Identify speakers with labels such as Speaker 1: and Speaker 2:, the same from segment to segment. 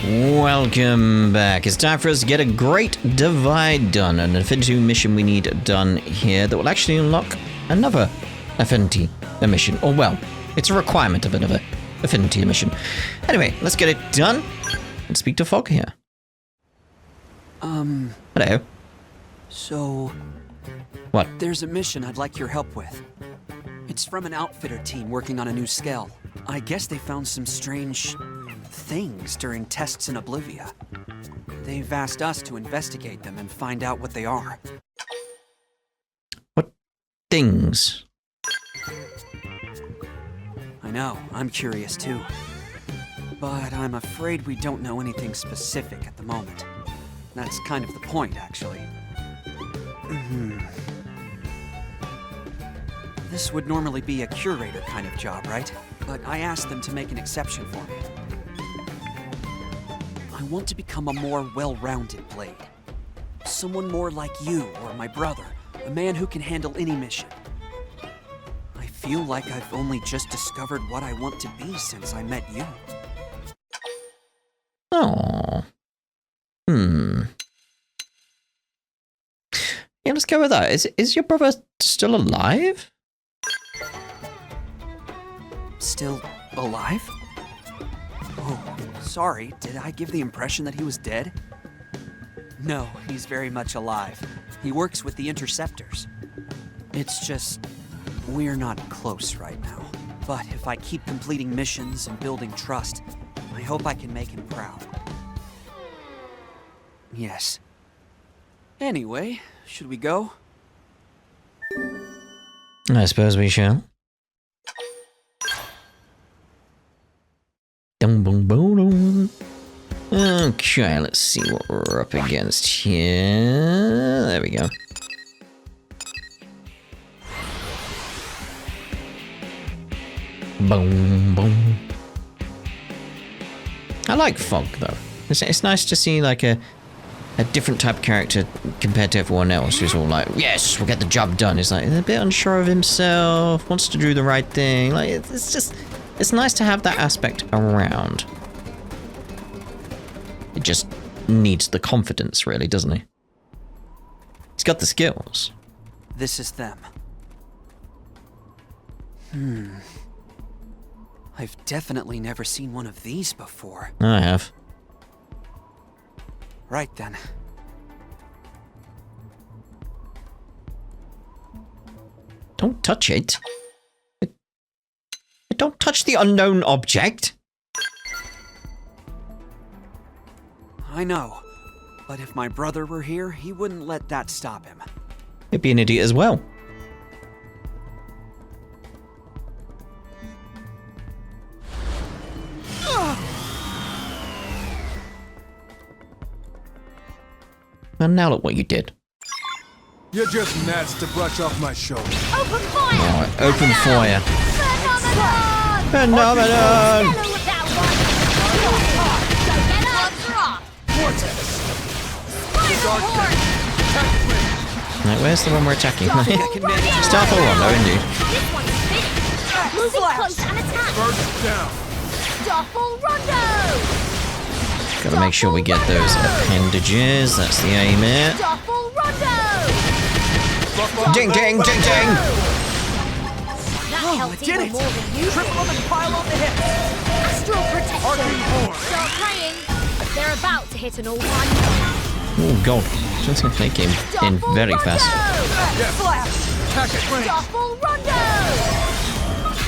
Speaker 1: Welcome back. It's time for us to get a great divide done. An affinity mission we need done here that will actually unlock another affinity mission. Or, well, it's a requirement of another affinity mission. Anyway, let's get it done and speak to Phog here. Hello.
Speaker 2: So...
Speaker 1: What?
Speaker 2: There's a mission I'd like your help with. It's from an outfitter team working on a new scale. I guess they found some strange... things during tests in Oblivia. They've asked us to investigate them and find out what they are.
Speaker 1: What things?
Speaker 2: I know, I'm curious too. But I'm afraid we don't know anything specific at the moment. That's kind of the point, actually. This would normally be a curator kind of job, right? But I asked them to make an exception for me. I want to become a more well-rounded blade. Someone more like you or my brother, a man who can handle any mission. I feel like I've only just discovered what I want to be since I met you.
Speaker 1: Oh. Yeah, let's go with that. Is your brother still alive?
Speaker 2: Still alive? Oh, sorry, did I give the impression that he was dead? No, he's very much alive. He works with the Interceptors. It's just, we're not close right now. But if I keep completing missions and building trust, I hope I can make him proud. Yes. Anyway, should we go?
Speaker 1: I suppose we shall. Dum boom boom. Okay, let's see what we're up against here. There we go. Boom boom. I like Phog though. It's nice to see like a different type of character compared to everyone else who's all like, yes, we'll get the job done. He's like a bit unsure of himself, wants to do the right thing. Like it's just, it's nice to have that aspect around. It just needs the confidence, really, doesn't he? He's got the skills.
Speaker 2: This is them. I've definitely never seen one of these before.
Speaker 1: I have.
Speaker 2: Right then.
Speaker 1: Don't touch it. Don't touch the unknown object.
Speaker 2: I know, but if my brother were here, he wouldn't let that stop him.
Speaker 1: He'd be an idiot as well. And now look what you did.
Speaker 3: You're just gnats to brush off my shoulder.
Speaker 4: Open fire!
Speaker 1: Alright, open fire. Phenomenon! Right, where's the one we're attacking? Starfall Rondo, indeed.
Speaker 4: Moving close and attack!
Speaker 3: First down.
Speaker 4: Starfall Rondo!
Speaker 1: Gotta make sure we get those appendages. That's the aim here.
Speaker 4: Starfall Rondo!
Speaker 1: Ding, ding, ding, ding!
Speaker 4: That helped
Speaker 2: did
Speaker 4: even
Speaker 2: it!
Speaker 4: more than you
Speaker 2: Triple them and pile on the hits!
Speaker 4: Astral protection!
Speaker 3: Arcing horn.
Speaker 4: Start praying! They're about to hit an all-time high.
Speaker 1: Oh god, just gonna make him in very fast.
Speaker 3: Yes. Attack it.
Speaker 4: Starfall Rondo!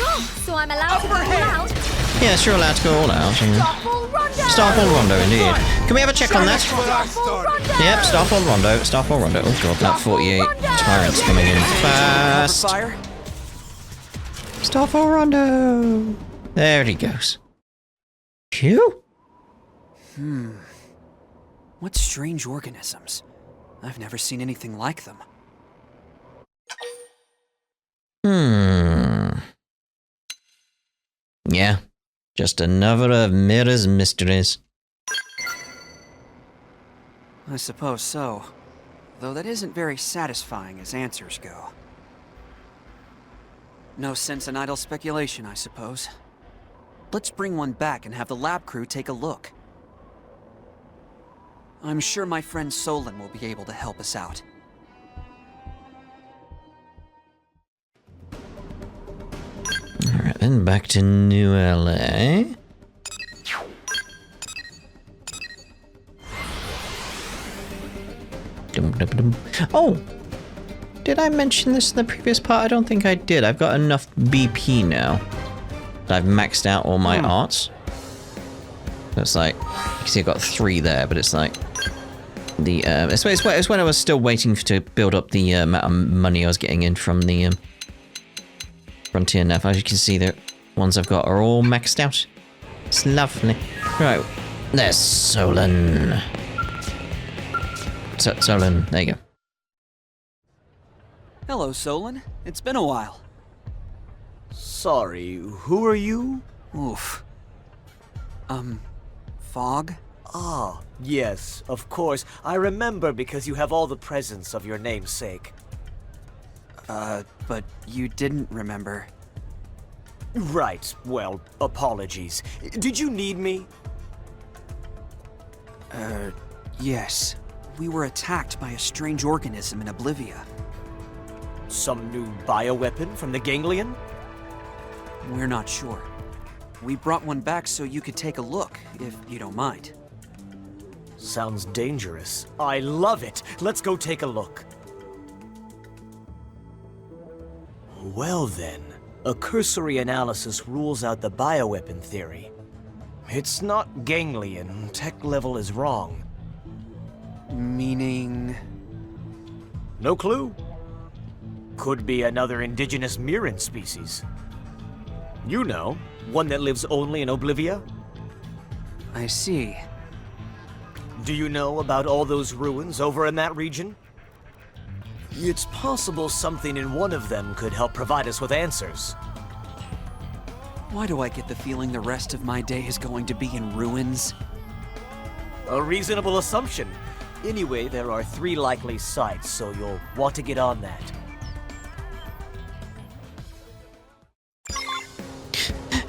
Speaker 4: Oh, so I'm allowed to go all out?
Speaker 1: Yes, you're allowed to go all out.
Speaker 4: Starfall Rondo!
Speaker 1: Starfall Rondo, indeed. Can we have a check on that?
Speaker 3: What I started.
Speaker 1: Yep, Starfall Rondo, Starfall Rondo. Oh god, that 48 Tyrant's coming in fast.
Speaker 2: Fire?
Speaker 1: Starfall Rondo! There he goes. Phew?
Speaker 2: What strange organisms. I've never seen anything like them.
Speaker 1: Yeah, just another of Mira's mysteries.
Speaker 2: I suppose so. Though that isn't very satisfying as answers go. No sense in idle speculation, I suppose. Let's bring one back and have the lab crew take a look. I'm sure my friend Solon will be able to help us out.
Speaker 1: Alright, then back to New LA. Oh! Did I mention this in the previous part? I don't think I did. I've got enough BP now. I've maxed out all my arts. So it's like, you can see I got 3 there, but it's like the it's when I was still waiting to build up the amount of money I was getting in from the Frontier Nav. As you can see, the ones I've got are all maxed out. It's lovely. Right, there's Solon. Solon, there you go.
Speaker 2: Hello, Solon. It's been a while.
Speaker 5: Sorry, who are you?
Speaker 2: Oof. Phog?
Speaker 5: Ah, yes, of course. I remember because you have all the presents of your namesake.
Speaker 2: But you didn't remember.
Speaker 5: Right, well, apologies. Did you need me?
Speaker 2: Yes. We were attacked by a strange organism in Oblivia.
Speaker 5: Some new bioweapon from the Ganglion?
Speaker 2: We're not sure. We brought one back so you could take a look, if you don't mind.
Speaker 5: Sounds dangerous. I love it. Let's go take a look. Well then, a cursory analysis rules out the bioweapon theory. It's not Ganglion. Tech level is wrong.
Speaker 2: Meaning...
Speaker 5: No clue. Could be another indigenous Mirren species. You know, one that lives only in Oblivia?
Speaker 2: I see.
Speaker 5: Do you know about all those ruins over in that region? It's possible something in one of them could help provide us with answers.
Speaker 2: Why do I get the feeling the rest of my day is going to be in ruins?
Speaker 5: A reasonable assumption. Anyway, there are 3 likely sites, so you'll want to get on that.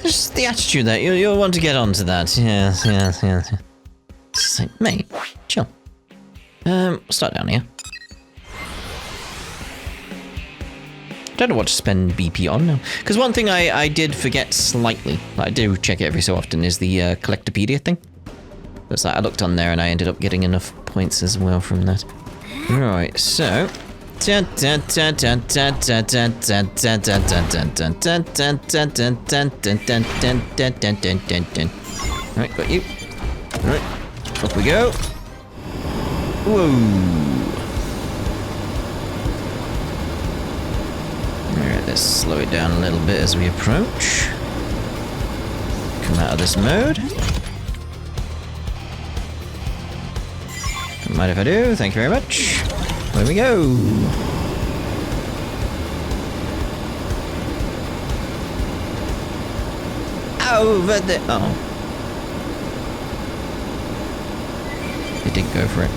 Speaker 1: Just the attitude that you'll want to get onto that. Yes. It's like, mate, chill. We'll start down here. Don't know what to spend BP on now. Because one thing I did forget slightly, I do check it every so often, is the Collectopedia thing. It's like I looked on there and I ended up getting enough points as well from that. Right, so... Right, got you. Right, off we go. Whoa. Alright, let's slow it down a little bit as we approach. Come out of this mode. Don't mind if I do, thank you very much. There we go. Over there. Oh. It didn't go for it.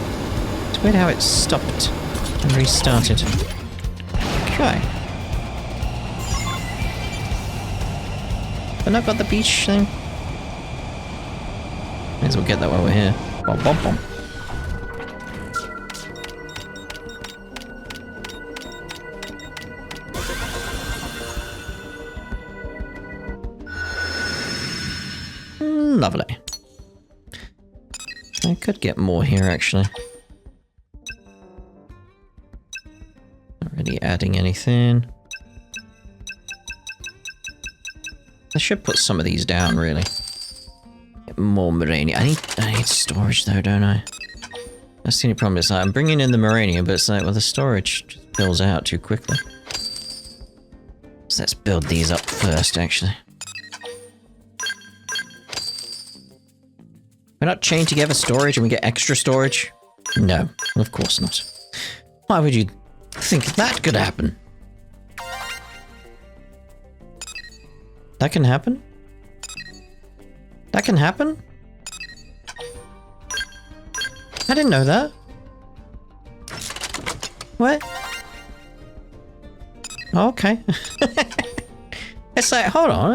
Speaker 1: It's weird how it stopped and restarted. Okay. But I've got the beach thing. May as well get that while we're here. Bom bom bom. Lovely. I could get more here, actually. Not really adding anything. I should put some of these down, really. Get more Morania. I need storage, though, don't I? That's the only problem. Is like, I'm bringing in the Morania, but it's like, well, the storage just fills out too quickly. So let's build these up first, actually. We're not chained together storage and we get extra storage? No, of course not. Why would you think that could happen? That can happen? That can happen? I didn't know that. What? Okay. It's like, hold on.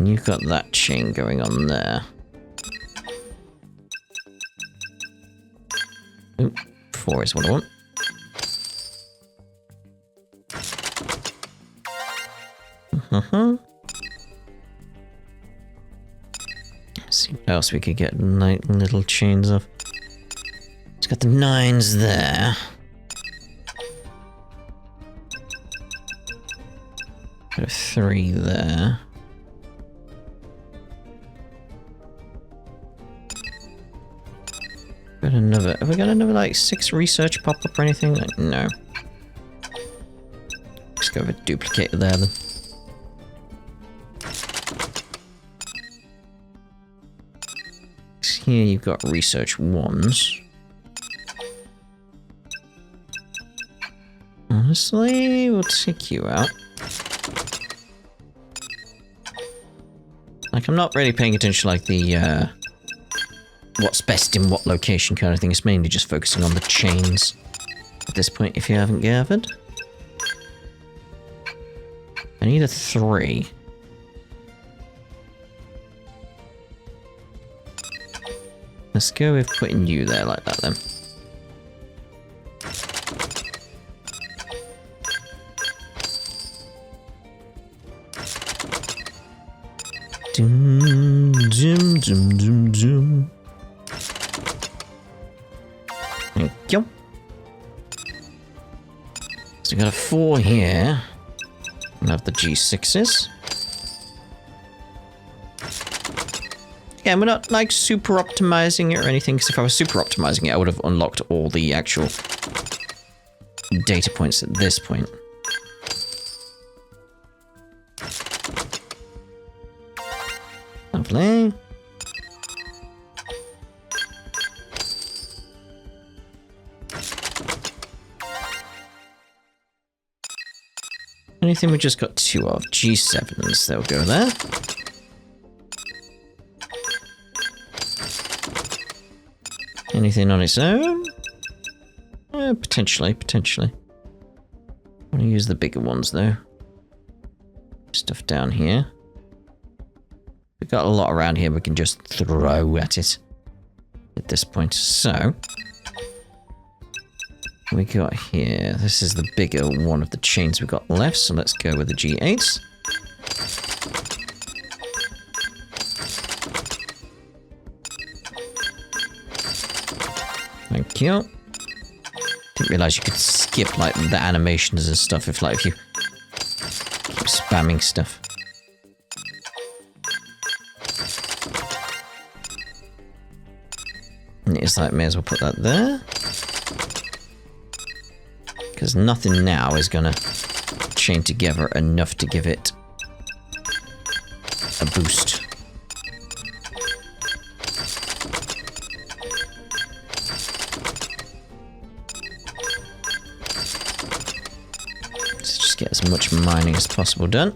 Speaker 1: And you've got that chain going on there. Oop, 4 is what I want. Let's see what else we could get little chains of. It's got the 9s there. Got a 3 there. Got another. Have we got another like 6 research pop up or anything? Like, no. Let's go with a duplicator there then. Here you've got research 1s. Honestly, we'll take you out. Like, I'm not really paying attention like the, what's best in what location kind of thing. It's mainly just focusing on the chains at this point, if you haven't gathered. I need a 3. Let's go with putting you there like that then. Doom, doom, doom, doom, doom. Thank you. So we got a 4 here. We'll have the G6s. Yeah, we're not like super optimizing it or anything, because if I was super optimizing it, I would have unlocked all the actual data points at this point. Lovely. Anything we just got 2 of? G7s, they'll go there. Anything on its own? Potentially. I want to use the bigger ones though. Stuff down here. We've got a lot around here we can just throw at it at this point. So, we got here. This is the bigger one of the chains we've got left, so let's go with the G8s. Thank you. Didn't realize you could skip like the animations and stuff if you keep spamming stuff. And it's like, may as well put that there. Because nothing now is gonna chain together enough to give it a boost. Let's just get as much mining as possible done.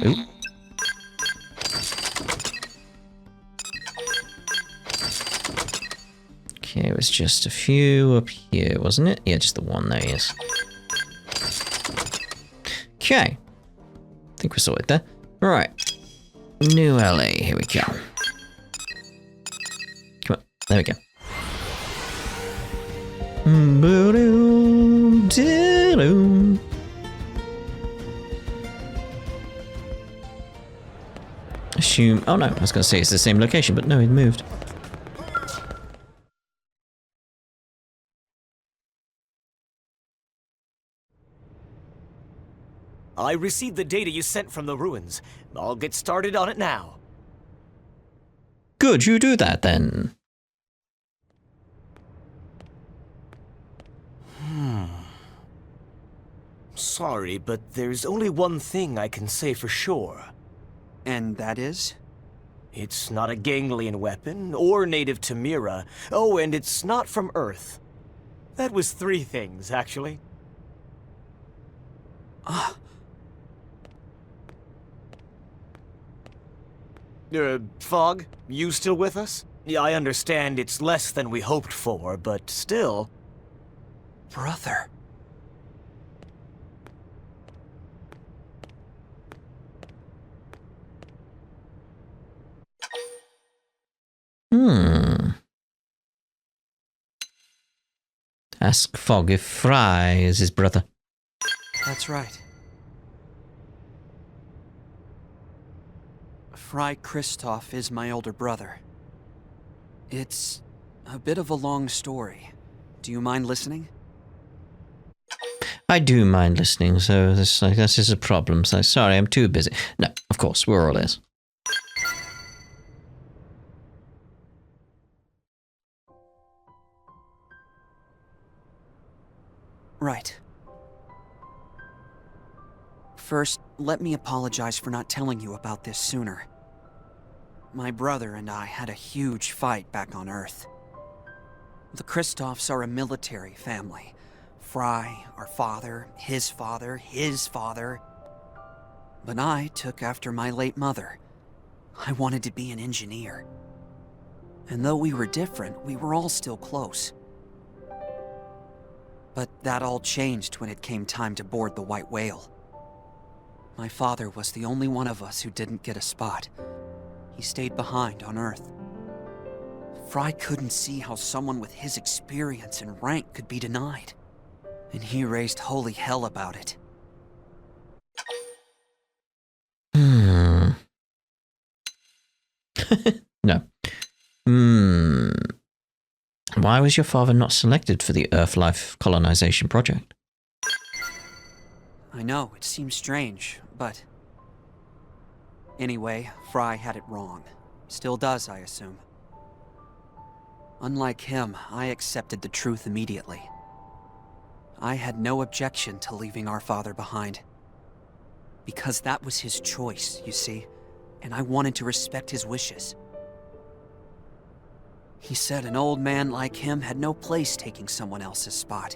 Speaker 1: Ooh. Okay, it was just a few up here, wasn't it? Yeah, just the one there, yes. Okay. I think we're sorted there. Right. New LA, here we go. Come on, there we go. Assume. Oh no, I was going to say it's the same location, but no, it moved.
Speaker 5: I received the data you sent from the ruins. I'll get started on it now.
Speaker 1: Good, you do that then.
Speaker 5: Sorry, but there's only one thing I can say for sure.
Speaker 2: And that is?
Speaker 5: It's not a ganglion weapon, or native to Mira. Oh, and it's not from Earth. That was 3 things, actually. Phog, you still with us? Yeah, I understand it's less than we hoped for, but still...
Speaker 2: Brother.
Speaker 1: ask Phog if Fry is his brother.
Speaker 2: That's right. Fry Christoph is my older brother. It's a bit of a long story. Do you mind listening?
Speaker 1: I do mind listening, so this is a problem. So sorry, I'm too busy. No, of course, we're all ears.
Speaker 2: Right. First, let me apologize for not telling you about this sooner. My brother and I had a huge fight back on Earth. The Christophs are a military family. Fry, our father, his father, his father. But I took after my late mother. I wanted to be an engineer. And though we were different, we were all still close. But that all changed when it came time to board the White Whale. My father was the only one of us who didn't get a spot. He stayed behind on Earth. Fry couldn't see how someone with his experience and rank could be denied. And he raised holy hell about it.
Speaker 1: No. Why was your father not selected for the Earth-life colonization project?
Speaker 2: I know, it seems strange, but... Anyway, Fry had it wrong. Still does, I assume. Unlike him, I accepted the truth immediately. I had no objection to leaving our father behind. Because that was his choice, you see, and I wanted to respect his wishes. He said an old man like him had no place taking someone else's spot.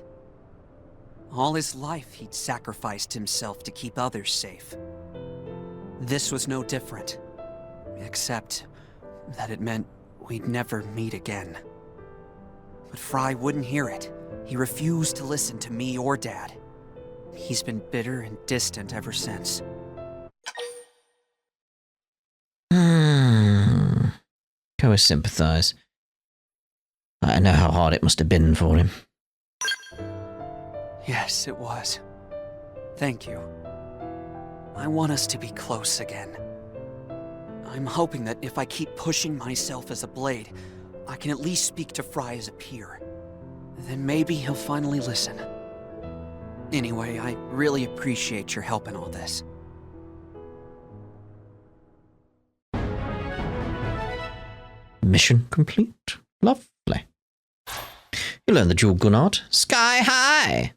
Speaker 2: All his life, he'd sacrificed himself to keep others safe. This was no different, except that it meant we'd never meet again. But Fry wouldn't hear it. He refused to listen to me or Dad. He's been bitter and distant ever since.
Speaker 1: Go sympathize. I know how hard it must have been for him.
Speaker 2: Yes, it was. Thank you. I want us to be close again. I'm hoping that if I keep pushing myself as a blade, I can at least speak to Fry as a peer. Then maybe he'll finally listen. Anyway, I really appreciate your help in all this.
Speaker 1: Mission complete. Lovely. You learn the dual gun art. Sky high!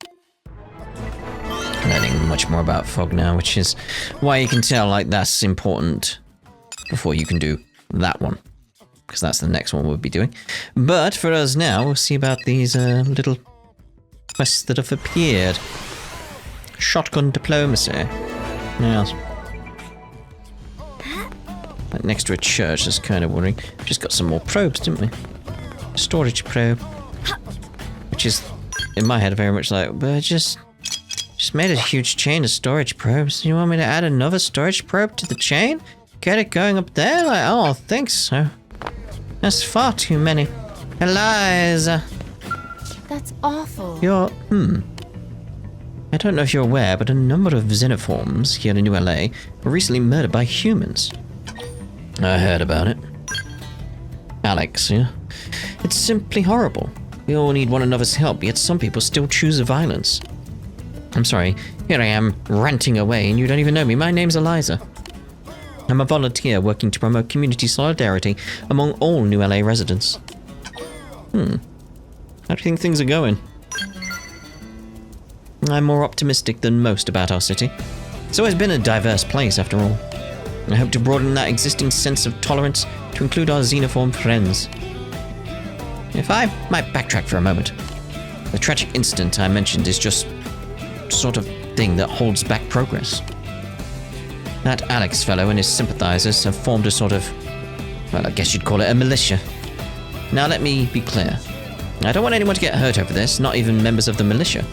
Speaker 1: Learning much more about Phog now, which is why you can tell, like, that's important before you can do that one. Because that's the next one we'll be doing. But for us now, we'll see about these little quests that have appeared. Shotgun diplomacy. Yes. Like next to a church, that's kind of worrying. We just got some more probes, didn't we? Storage probe. Which is, in my head, very much like, but just made a huge chain of storage probes. You want me to add another storage probe to the chain? Get it going up there? Like, oh, I think so. That's far too many. Eliza!
Speaker 4: That's awful.
Speaker 1: I don't know if you're aware, but a number of xenoforms here in New LA were recently murdered by humans. I heard about it. Alex, yeah? It's simply horrible. We all need one another's help, yet some people still choose violence. I'm sorry, here I am, ranting away, and you don't even know me. My name's Eliza. I'm a volunteer working to promote community solidarity among all New LA residents. How do you think things are going? I'm more optimistic than most about our city. It's always been a diverse place, after all. I hope to broaden that existing sense of tolerance to include our xenoform friends. If I might backtrack for a moment, the tragic incident I mentioned is just sort of thing that holds back progress. That Alex fellow and his sympathizers have formed a sort of, well, I guess you'd call it a militia. Now let me be clear. I don't want anyone to get hurt over this, not even members of the militia.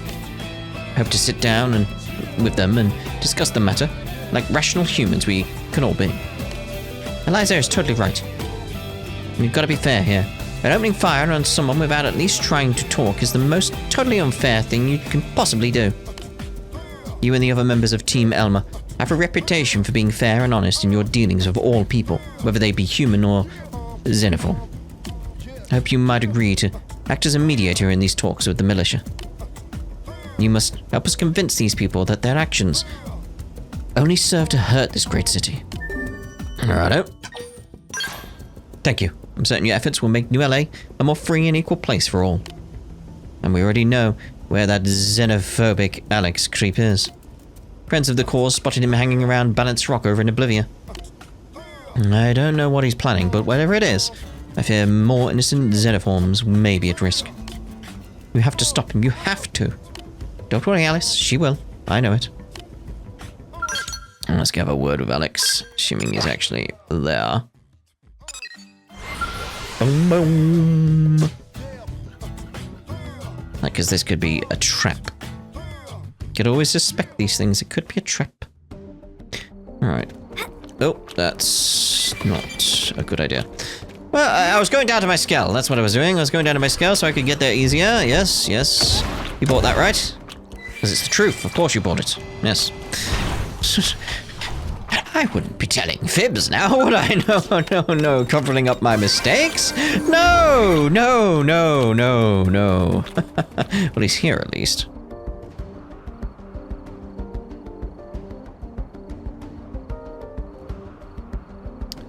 Speaker 1: I hope to sit down with them and discuss the matter, like rational humans we can all be. Eliza is totally right. We've got to be fair here. But opening fire on someone without at least trying to talk is the most totally unfair thing you can possibly do. You and the other members of Team Elmer have a reputation for being fair and honest in your dealings with all people, whether they be human or xenoform. I hope you might agree to act as a mediator in these talks with the militia. You must help us convince these people that their actions only serve to hurt this great city. Righto. Thank you. I'm certain your efforts will make New LA a more free and equal place for all. And we already know where that xenophobic Alex creep is. Friends of the cause spotted him hanging around Balanced Rock over in Oblivia. I don't know what he's planning, but whatever it is, I fear more innocent xenoforms may be at risk. You have to stop him. You have to. Don't worry, Alice. She will. I know it. Let's have a word with Alex, assuming he's actually there. Boom, boom. Like, because this could be a trap. You could always suspect these things. It could be a trap. Alright. Oh, that's not a good idea. Well, I was going down to my skull. That's what I was doing. I was going down to my skull so I could get there easier. Yes, yes. You bought that right? Because it's the truth. Of course you bought it. Yes. I wouldn't be telling fibs now, would I? No, covering up my mistakes? No. Well, he's here at least.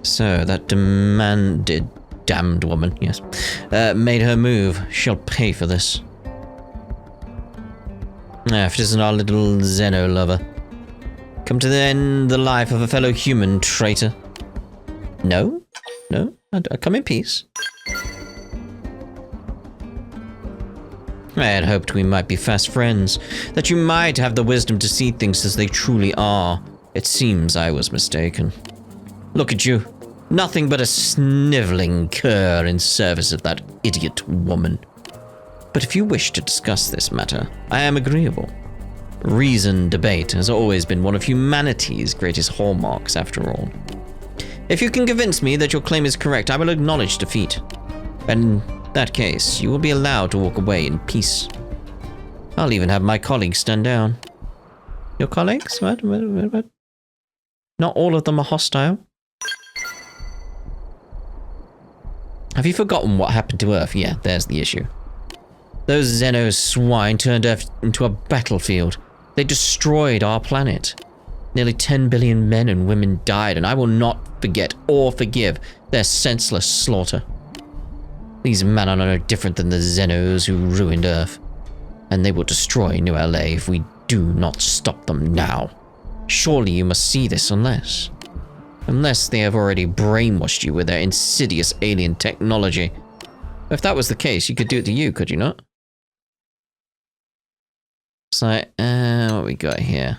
Speaker 1: So, that damned woman, yes, made her move. She'll pay for this. If it isn't our little Xeno lover. Come to end the life of a fellow human, traitor. No, I come in peace. I had hoped we might be fast friends, that you might have the wisdom to see things as they truly are. It seems I was mistaken. Look at you, nothing but a sniveling cur in service of that idiot woman. But if you wish to discuss this matter, I am agreeable. Reasoned debate has always been one of humanity's greatest hallmarks, after all. If you can convince me that your claim is correct, I will acknowledge defeat. And in that case, you will be allowed to walk away in peace. I'll even have my colleagues stand down. Your colleagues? What? Not all of them are hostile? Have you forgotten what happened to Earth? Yeah, there's the issue. Those Xeno swine turned Earth into a battlefield. They destroyed our planet. Nearly 10 billion men and women died, and I will not forget or forgive their senseless slaughter. These men are no different than the Xenos who ruined Earth, and they will destroy New LA if we do not stop them now. Surely you must see this unless they have already brainwashed you with their insidious alien technology. If that was the case, you could do it to you, could you not? It's like, what we got here?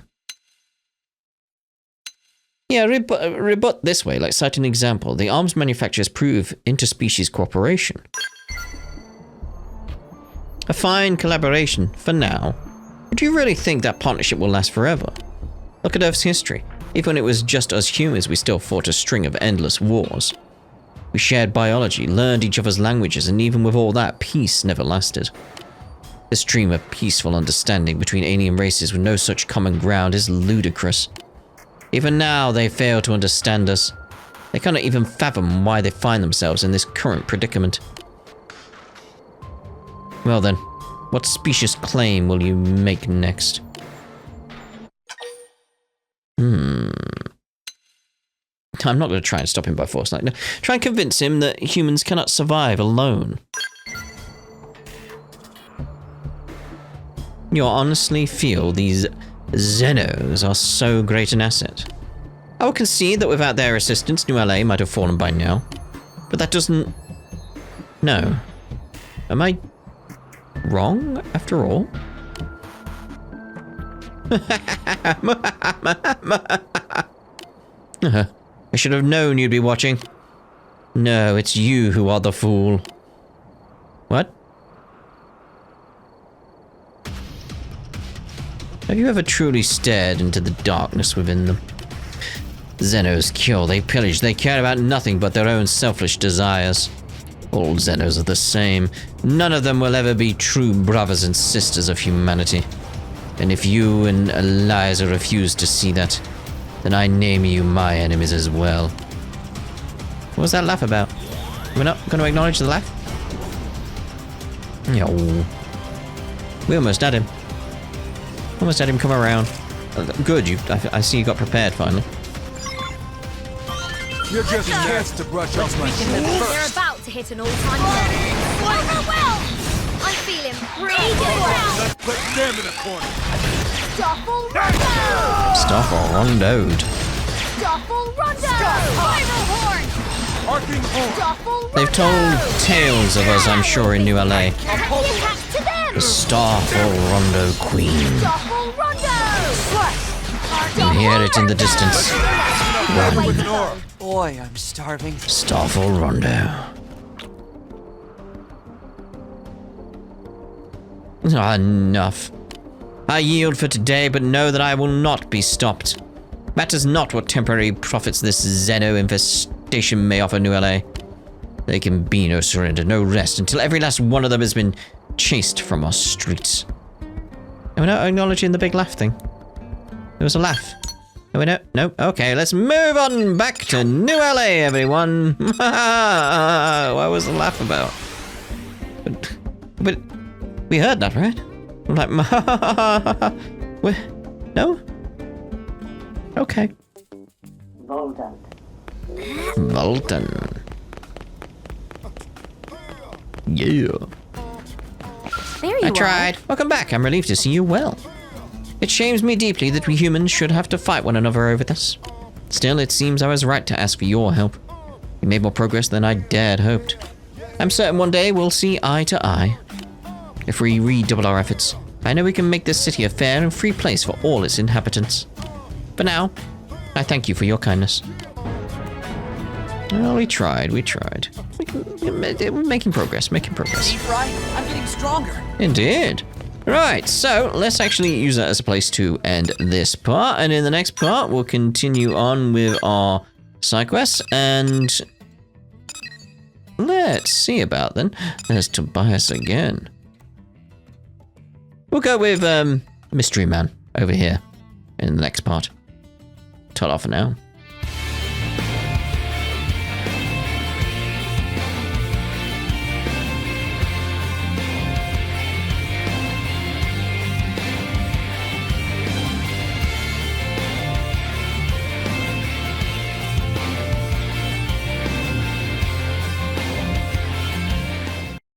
Speaker 1: Yeah, rebut this way, like cite an example. The arms manufacturers prove interspecies cooperation. A fine collaboration, for now. But do you really think that partnership will last forever? Look at Earth's history. Even when it was just us humans, we still fought a string of endless wars. We shared biology, learned each other's languages, and even with all that, peace never lasted. This dream of peaceful understanding between alien races with no such common ground is ludicrous. Even now, they fail to understand us. They cannot even fathom why they find themselves in this current predicament. Well then, what specious claim will you make next? I'm not going to try and stop him by force. Like, no. Try and convince him that humans cannot survive alone. You honestly feel these Xenos are so great an asset? I will concede that without their assistance, New LA might have fallen by now. But that doesn't... No. Am I wrong, after all? I should have known you'd be watching. No, it's you who are the fool. What? Have you ever truly stared into the darkness within them? Xenos kill, they pillage, they care about nothing but their own selfish desires. All Xenos are the same. None of them will ever be true brothers and sisters of humanity. And if you and Eliza refuse to see that, then I name you my enemies as well. What was that laugh about? We're not going to acknowledge the laugh? No. We almost had him. Almost had him come around. Good, I see you got prepared finally.
Speaker 3: You're just next to brush off my shoulder.
Speaker 4: They're about to hit an all-time low. Well, I'm feeling pretty good.
Speaker 3: Let's put them in a corner.
Speaker 4: Stoffel Rondo!
Speaker 1: Stoffel Rondoed.
Speaker 4: Stoffel Rondo! Final horn!
Speaker 3: Arcing horn.
Speaker 4: Stoffel Rondo!
Speaker 1: They've told tales of us, I'm sure, in New LA.
Speaker 4: Happy attacks to them!
Speaker 1: The Starfall Rondo Queen.
Speaker 4: Stoffel Rondo!
Speaker 1: You hear it in the distance.
Speaker 3: Run with an aura.
Speaker 2: Boy, I'm starving.
Speaker 1: Starfall Rondo. Enough. I yield for today, but know that I will not be stopped. Matters not what temporary profits this Xeno infestation may offer New LA. There can be no surrender, no rest, until every last one of them has been chased from our streets. Are we not acknowledging the big laugh thing? There was a laugh. Oh, we don't? No? Okay, let's move on back to New LA, everyone. What was the laugh about? But we heard that, right? I'm like, no? Okay. Volton. Yeah.
Speaker 4: There you
Speaker 1: I
Speaker 4: are.
Speaker 1: tried. Welcome back. I'm relieved to see you well. It shames me deeply that we humans should have to fight one another over this. Still, it seems I was right to ask for your help. You made more progress than I dared hoped. I'm certain one day we'll see eye to eye. If we redouble our efforts, I know we can make this city a fair and free place for all its inhabitants. For now, I thank you for your kindness. Well, we tried. We're making progress.
Speaker 2: See, Fry? I'm getting stronger.
Speaker 1: Indeed. Right, so let's actually use that as a place to end this part, and in the next part we'll continue on with our side quests, and let's see about then. There's Tobias again. We'll go with Mystery Man over here in the next part. Ta-ra for now.